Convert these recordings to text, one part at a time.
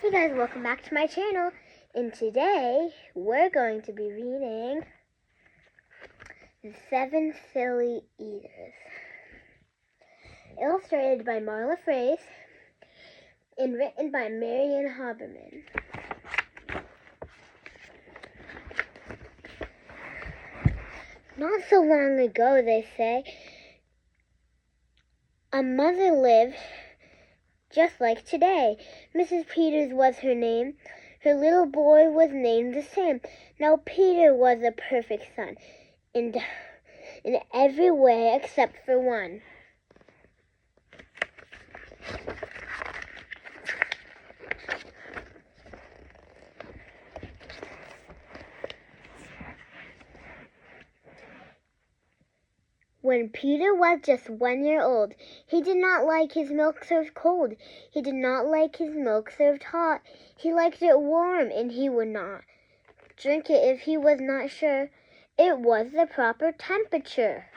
Hey guys, welcome back to my channel, and today we're going to be reading The 7 Silly Eaters, illustrated by Marla Frazee and written by Hobeman. Not so long ago, they say, a mother lived just like today. Mrs. Peters was her name. Her little boy was named the same. Now Peter was a perfect son in every way except for one. When Peter was just 1 year old, he did not like his milk served cold. He did not like his milk served hot. He liked it warm, and he would not drink it if he was not sure it was the proper temperature.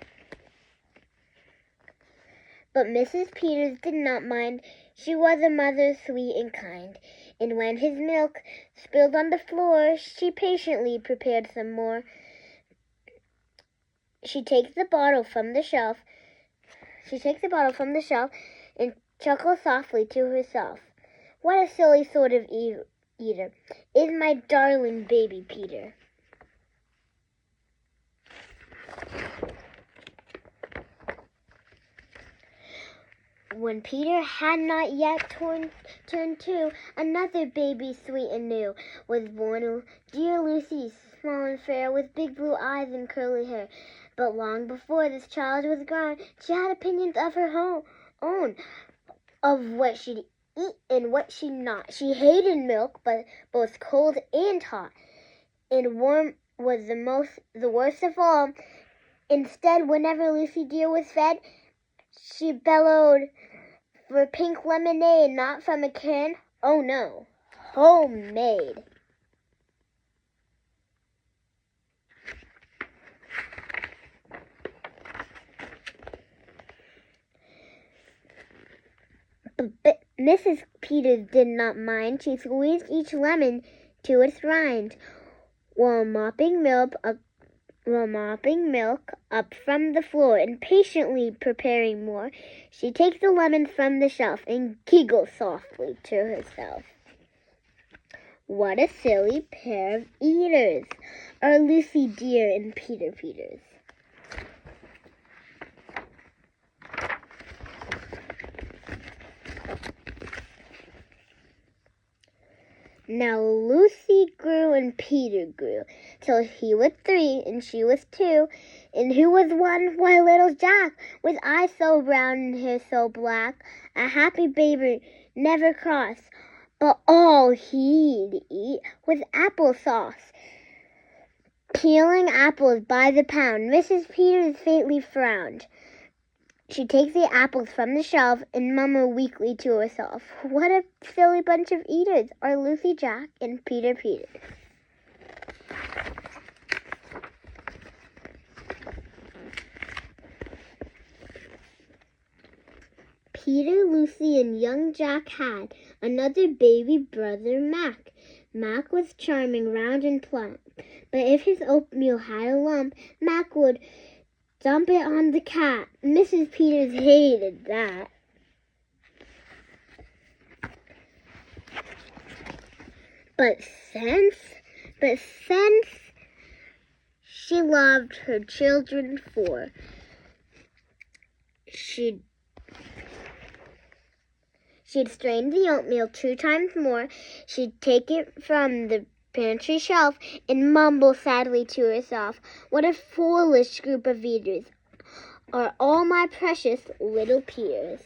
But Mrs. Peters did not mind. She was a mother sweet and kind, and when his milk spilled on the floor, she patiently prepared some more. She takes the bottle from the shelf and chuckles softly to herself. What a silly sort of eater is my darling baby Peter. When Peter had not yet turned 2, another baby sweet and new was born. Dear Lucy, small and fair, with big blue eyes and curly hair. But long before this child was grown, she had opinions of her own, of what she'd eat and what she'd not. She hated milk, but both cold and hot, and warm was the worst of all. Instead, whenever Lucy dear was fed, she bellowed for pink lemonade, not from a can. Oh no, homemade. But Mrs. Peters did not mind. She squeezed each lemon to its rind, while mopping milk up from the floor and patiently preparing more. She takes the lemon from the shelf and giggles softly to herself. What a silly pair of eaters are Lucy Dear and Peter Peters. Now Lucy grew and Peter grew, till he was 3 and she was 2. And who was 1? Why, little Jack, with eyes so brown and hair so black, a happy baby, never cross, but all he'd eat was applesauce. Peeling apples by the pound, Mrs. Peters faintly frowned. She takes the apples from the shelf and mumbled weakly to herself. What a silly bunch of eaters are Lucy Jack and Peter Peters. Peter, Lucy, and young Jack had another baby brother, Mac. Mac was charming, round, and plump, but if his oatmeal had a lump, Mac would dump it on the cat. Mrs. Peters hated that. But since she loved her children she'd strain the oatmeal 2 times more. She'd take it from the pantry shelf and mumble sadly to herself, what a foolish group of eaters are all my precious little Peters.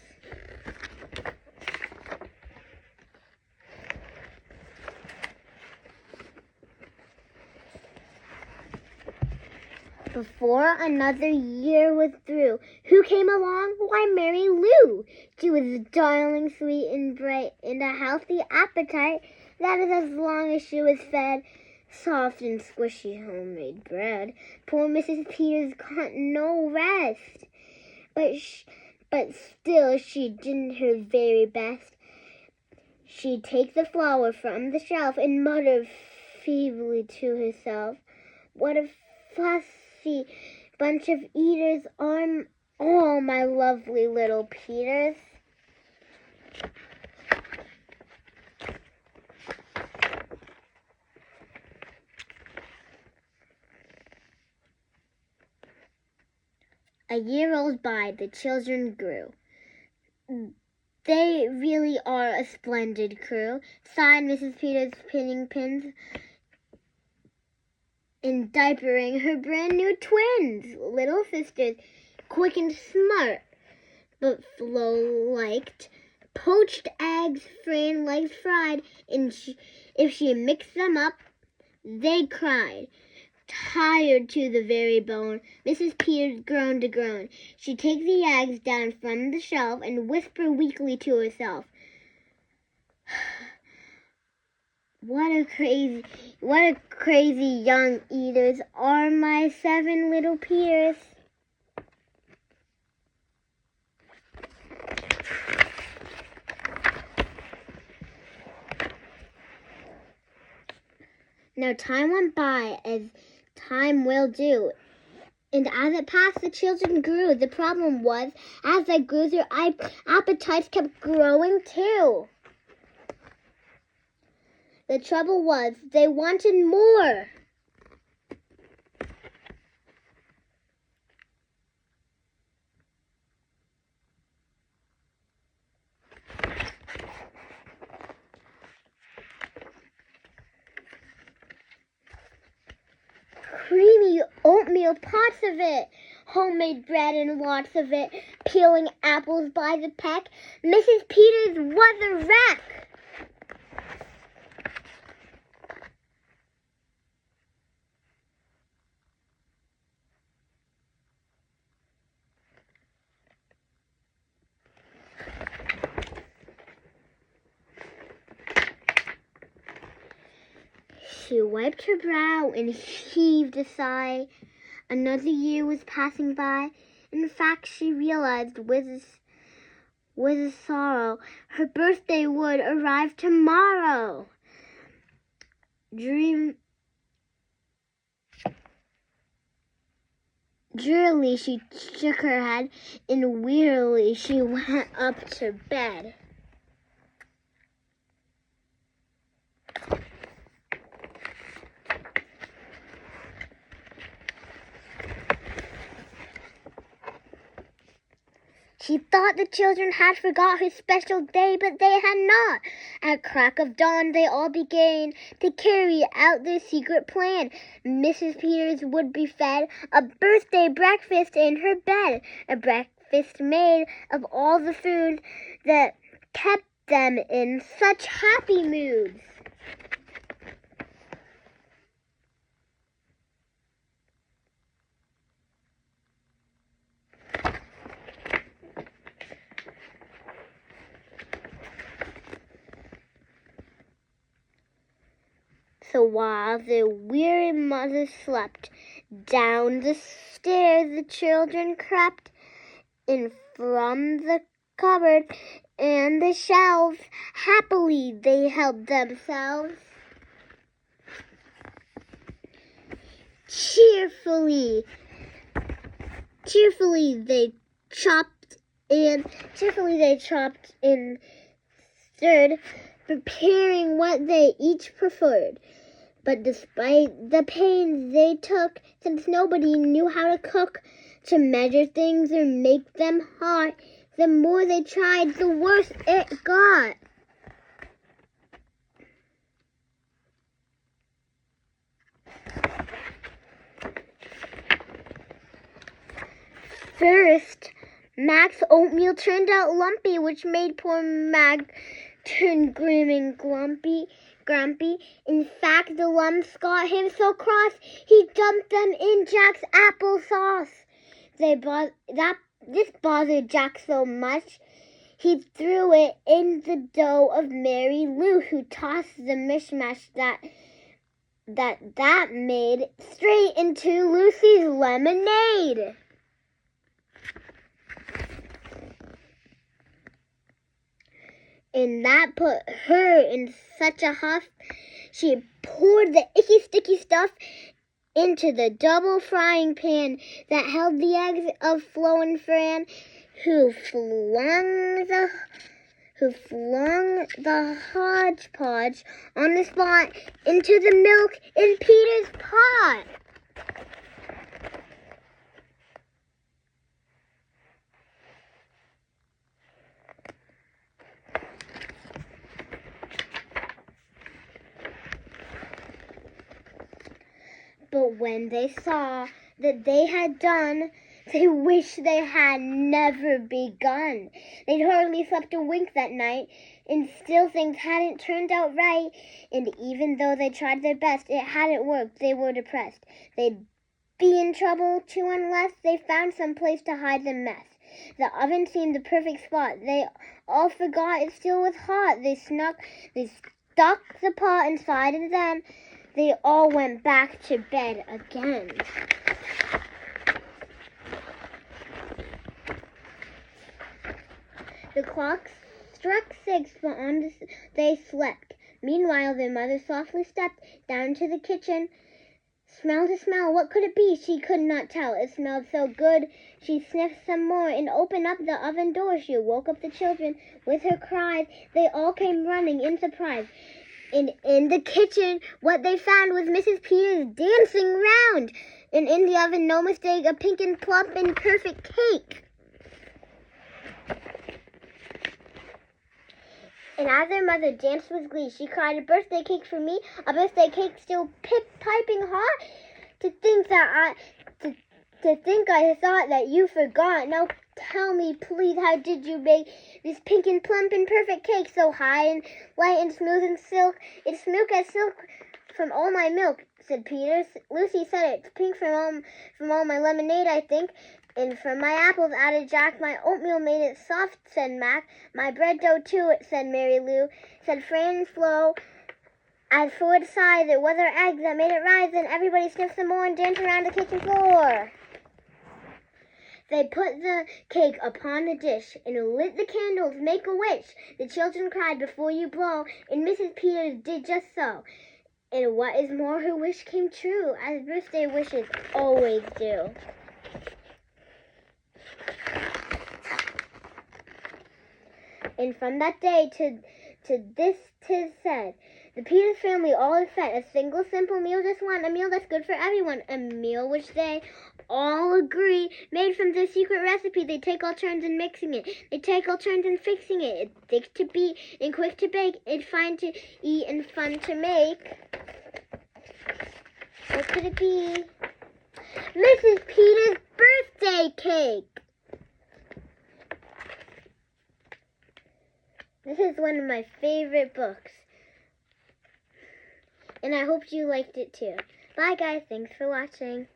Before another year was through, who came along? Why, Mary Lou. She was darling, sweet, and bright, and a healthy appetite. That is as long as she was fed soft and squishy homemade bread. Poor Mrs. Peters got no rest, but still she did her very best. She'd take the flour from the shelf and mutter feebly to herself, "What a fussy bunch of eaters are all my lovely little Peters." A year rolled by, the children grew. "They really are a splendid crew," sighed Mrs. Peters, pinning pins and diapering her brand new twins, little sisters, quick and smart, but Flo liked poached eggs. Fran liked fried, and if she mixed them up, they cried. Tired to the very bone, Mrs. Peters groaned a groan. She'd take the eggs down from the shelf and whisper weakly to herself, What a crazy young eaters are my 7 little Peters." Now time went by, as time will do, and as it passed, the children grew. The problem was, as they grew, their appetites kept growing too. The trouble was, they wanted more. Creamy oatmeal, pots of it, homemade bread and lots of it, peeling apples by the peck. Mrs. Peters was a wreck. She wiped her brow and heaved a sigh. Another year was passing by. In fact, she realized with a sorrow her birthday would arrive tomorrow. Drearily she shook her head, and wearily she went up to bed. She thought the children had forgot her special day, but they had not. At crack of dawn, they all began to carry out their secret plan. Mrs. Peters would be fed a birthday breakfast in her bed, a breakfast made of all the food that kept them in such happy moods. So while the weary mother slept, down the stairs the children crept, in from the cupboard and the shelves, happily they helped themselves. Cheerfully they chopped and stirred, preparing what they each preferred. But despite the pains they took, since nobody knew how to cook, to measure things or make them hot, the more they tried, the worse it got. First, Mac's oatmeal turned out lumpy, which made poor Mac turn grim and grumpy. In fact, the lumps got him so cross, he dumped them in Jack's applesauce. This bothered Jack so much, he threw it in the dough of Mary Lou, who tossed the mishmash that made straight into Lucy's lemonade. And that put her in such a huff. She poured the icky sticky stuff into the double frying pan that held the eggs of Flo and Fran, who flung the hodgepodge on the spot into the milk in Peter's pot. But when they saw that they had done, they wished they had never begun. They'd hardly slept a wink that night, and still things hadn't turned out right. And even though they tried their best, it hadn't worked. They were depressed. They'd be in trouble too unless they found some place to hide the mess. The oven seemed the perfect spot. They all forgot it still was hot. They stuck the pot inside, and then they all went back to bed again. The clock struck 6, but they slept. Meanwhile, their mother softly stepped down to the kitchen. Smelled a smell. What could it be? She could not tell. It smelled so good. She sniffed some more and opened up the oven door. She woke up the children with her cries. They all came running in surprise. And in the kitchen, what they found was Mrs. Peters dancing round. And in the oven, no mistake, a pink and plump and perfect cake. And as their mother danced with glee, she cried, "A birthday cake for me, a birthday cake still piping hot. To think I thought that you forgot. Now tell me, please, how did you make this pink and plump and perfect cake so high and light and smooth and silk? It's smooth as silk from all my milk," said Peter. "Lucy said it's pink from all my lemonade, I think. And from my apples," added Jack. "My oatmeal made it soft," said Mac. "My bread dough, too," said Mary Lou. Said Fran and Flo. As for the size, it was our eggs that made it rise, and everybody sniffed some more and danced around the kitchen floor. They put the cake upon the dish and lit the candles. Make a wish, the children cried, before you blow, and Mrs. Peters did just so. And what is more, her wish came true, as birthday wishes always do. And from that day to this 'tis said, the Peters family all is fed a single simple meal, just one, a meal that's good for everyone, a meal which they all agree made from the secret recipe. They take all turns in mixing it. They take all turns in fixing it. It's thick to beat and quick to bake and fine to eat and fun to make. What could it be? Mrs. Peters' birthday cake! This is one of my favorite books. And I hope you liked it too. Bye guys, thanks for watching.